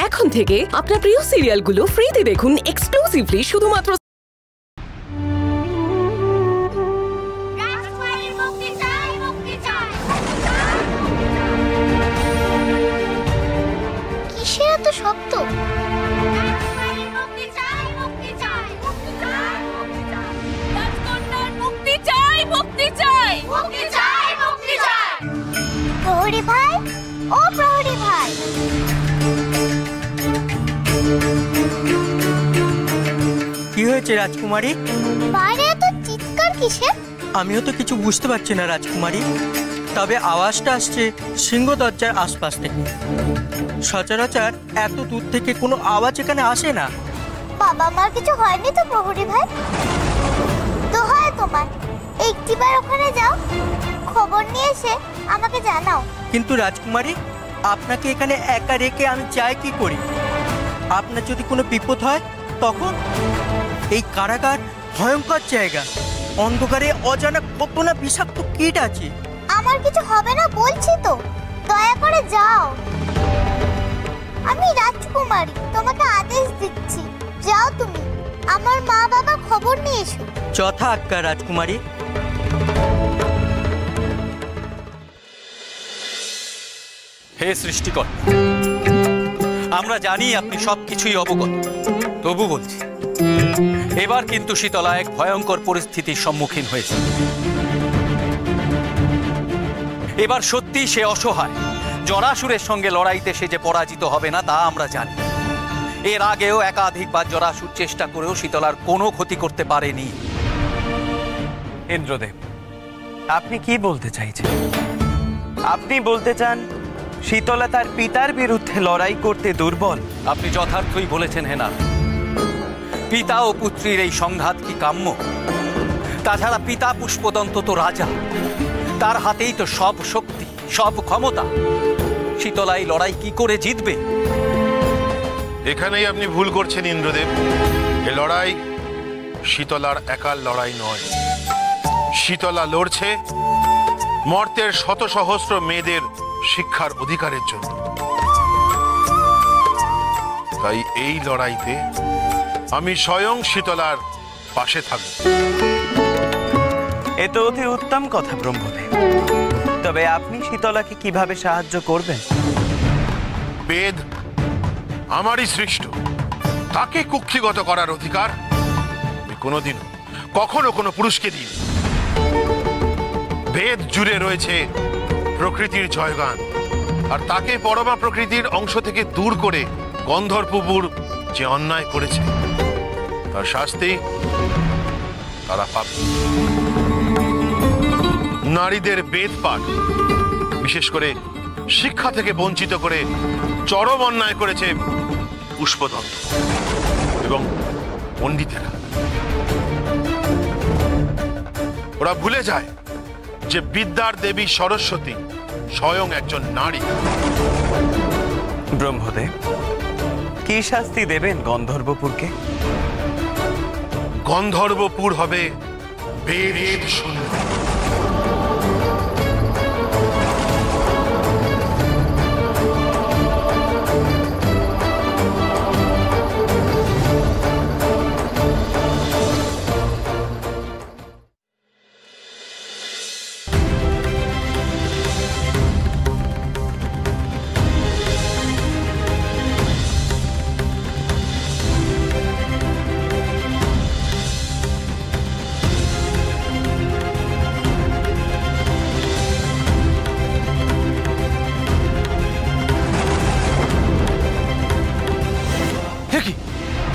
এখন থেকে আপনার প্রিয় সিরিয়ালগুলো ফ্রিতে দেখুন এক্সক্লুসিভলি শুধুমাত্র কিসের এত শব্দ? প্রহরী ভাই, ও প্রহরী ভাই, কি হয়েছে রাজকুমারী? বাইরে এত চিৎকার কিসের? আমিও তো কিছু বুঝতে পারছি না রাজকুমারী, তবে আওয়াজটা আসছে সিংহ দরজার আশপাশ থেকে। সচরাচর এত দূর থেকে কোনো আওয়াজ এখানে আসে না। বাবা মার কিছু হয়নি তো প্রহরী ভাই? দোহাই তোমার, একটিবার ওখানে যাও, খবর নিয়ে এসে আমাকে জানাও। কিন্তু রাজকুমারী, আপনাকে এখানে একা রেখে আমি চাই কি করি? আপনার যদি কোনো বিপদ হয় তখন? এই কারাগার ভয়ঙ্কর জায়গা, অন্ধকারে অজানা কত না বিষাক্ত কীট আছে। আমার কিছু হবে না বলছি তো, দয়া করে যাও। আমি রাজকুমারী, তোমাকে আদেশ দিচ্ছি, যাও তুমি। আমার মা বাবা খবর নিয়ে এসো। যথা আজ্ঞা রাজকুমারী। হে সৃষ্টিকর্তা, আমরা জানি আপনি সবকিছুই অবগত, তবু বলছি এবার কিন্তু শীতলা এক ভয়ঙ্কর পরিস্থিতির সম্মুখীন হয়েছে। এবার সত্যি সে অসহায়। জরাসুরের সঙ্গে লড়াইতে সে যে পরাজিত হবে না তা আমরা জানি। এর আগেও একাধিকবার জরাসুর চেষ্টা করেও শীতলার কোনো ক্ষতি করতে পারেনি। ইন্দ্রদেব, আপনি কি বলতে চাইছেন? আপনি বলতে চান শীতলা তার পিতার বিরুদ্ধে লড়াই করতে দুর্বল? আপনি যথার্থই বলেছেন হেনা। পিতা ও পুত্রীর এই সংঘাত কি কাম্য? তাছাড়া পিতা পুষ্পদন্ত তো রাজা, তার হাতেই তো সব শক্তি, সব ক্ষমতা। শীতলা এই লড়াই কি করে জিতবে? এখানেই আপনি ভুল করছেন ইন্দ্রদেব। এ লড়াই শীতলার একার লড়াই নয়। শীতলা লড়ছে মর্তের শত সহস্র মেয়েদের শিক্ষার অধিকারের জন্য। তাই এই লড়াইতে আমি স্বয়ং শীতলার পাশে থাকব। এ তো অতি উত্তম কথা ব্রহ্মদেব, তবে আপনি শীতলাকে কিভাবে সাহায্য করবেন? বেদ আমারই সৃষ্ট, তাকে কুক্ষিগত করার অধিকার আমি কোনোদিন কখনো কোনো পুরুষকে দিই। বেদ জুড়ে রয়েছে প্রকৃতির জয়গান, আর তাকে পরমা প্রকৃতির অংশ থেকে দূর করে গন্ধর্বপুর যে অন্যায় করেছে তার শাস্তি তারা পাবে। নারীদের বেদ পাঠ, বিশেষ করে শিক্ষা থেকে বঞ্চিত করে চরম অন্যায় করেছে পুষ্পদন্ত এবং পণ্ডিতেরা। ওরা ভুলে যায় যে বিদ্যার দেবী সরস্বতী স্বয়ং একজন নারী। ব্রহ্মদেব, কি শাস্তি দেবেন গন্ধর্বপুরকে? গন্ধর্বপুর হবে বেদ শূন্য।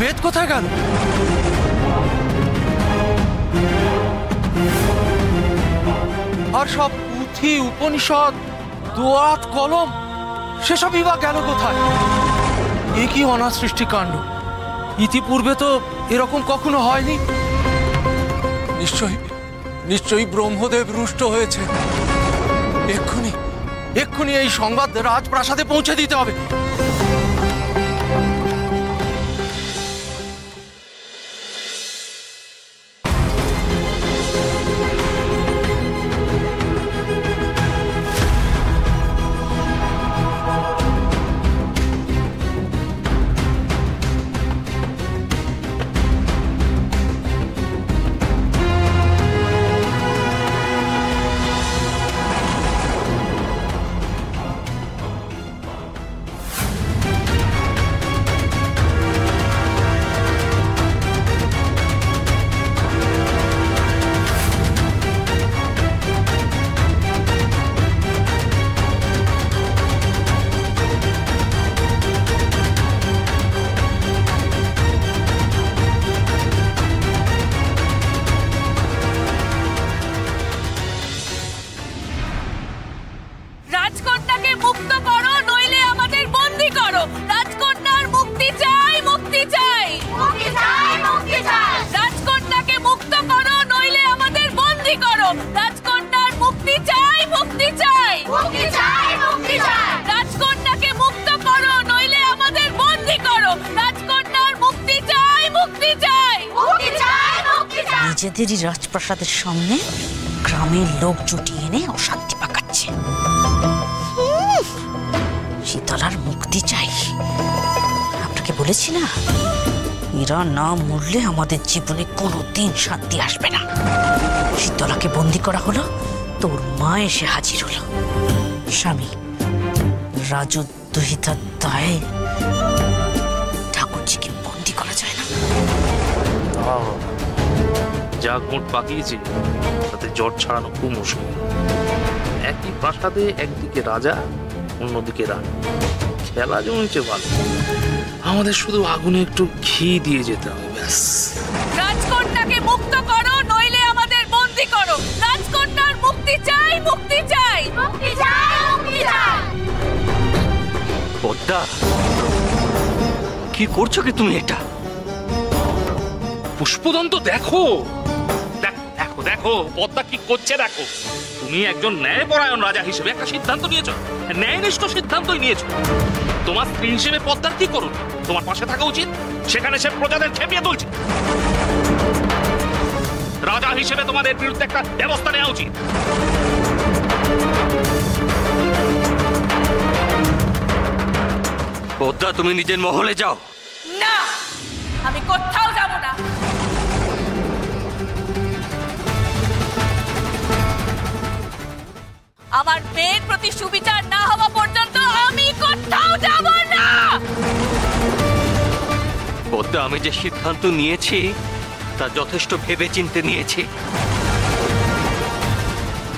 বেদ কোথায় গেল? আর সব পুঁথি, উপনিষদ, দোয়াত, কলম সেসবই বা গেল কোথায়? এ কি অনাথ সৃষ্টিকাণ্ড! ইতিপূর্বে তো এরকম কখনো হয়নি। নিশ্চয়ই ব্রহ্মদেব রুষ্ট হয়েছে। এক্ষুনি এই সংবাদ রাজপ্রাসাদে পৌঁছে দিতে হবে। নিজেদেরই রাজপ্রাসাদের সামনে গ্রামের লোক জুটিয়ে এনে অশান্তি পাকাচ্ছে। শীতলার মুক্তি চাই। আপনাকে বলেছি না, এরা না মরলে আমাদের জীবনে কোনোদিন শান্তি আসবে না। শীতলাকে বন্দি করা হলো, তোর মা এসে হাজির হলো। স্বামী রাজদ্রোহিতার দায়ে ঠাকুরজিকে বন্দি করা যায় না। যা গোট পাকিয়েছে তাতে জট ছাড়ানো খুব মুশকিল। একই প্রাসাদে একদিকে রাজা, অন্যদিকে রানী, খেলা জমেছে ভালো। আমাদের শুধু আগুনে একটু ঘি দিয়ে যেতে হবে, ব্যাস। রাজকন্যাকে মুক্ত করো, নইলে আমাদের বন্দি করো। রাজকন্যার মুক্তি চাই, মুক্তি চাই, মুক্তি চাই, মুক্তি চাই। পদ্মা, কি করছো কি তুমি এটা? পুষ্পদন্ত দেখো, দেখো দেখো পদ্মা কি করছে দেখো। তুমি একজন ন্যায়পরায়ণ রাজা হিসেবে একটা সিদ্ধান্ত নিয়েছো, ন্যায়নিষ্ঠ সিদ্ধান্তই নিয়েছো। তোমার স্ত্রী হিসেবে পদ্মার কি করুন? তোমার পাশে থাকা উচিত, সেখানে সে প্রজাদের খেপিয়ে তুলছে। রাজা হিসেবে তোমাদের বিরুদ্ধে একটা ব্যবস্থা নেওয়া উচিত। পদ্মা, তুমি নিজের মহলে যাও। না, আমি কোথাও যাব না। আমার মেয়ের প্রতি সুবিচার না হওয়া পর্যন্ত আমি কোথাও যাব না। পদ্মা, আমি যে সিদ্ধান্ত নিয়েছি তা যথেষ্ট ভেবেচিন্তে নিয়েছি।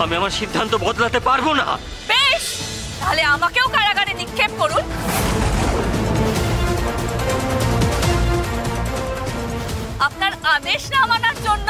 আমি আমার সিদ্ধান্ত বদলাতে পারবো না। বেশ, তাহলে আমাকেও কারাগারে নিক্ষেপ করুন। আপনার আদেশ না মানার জন্য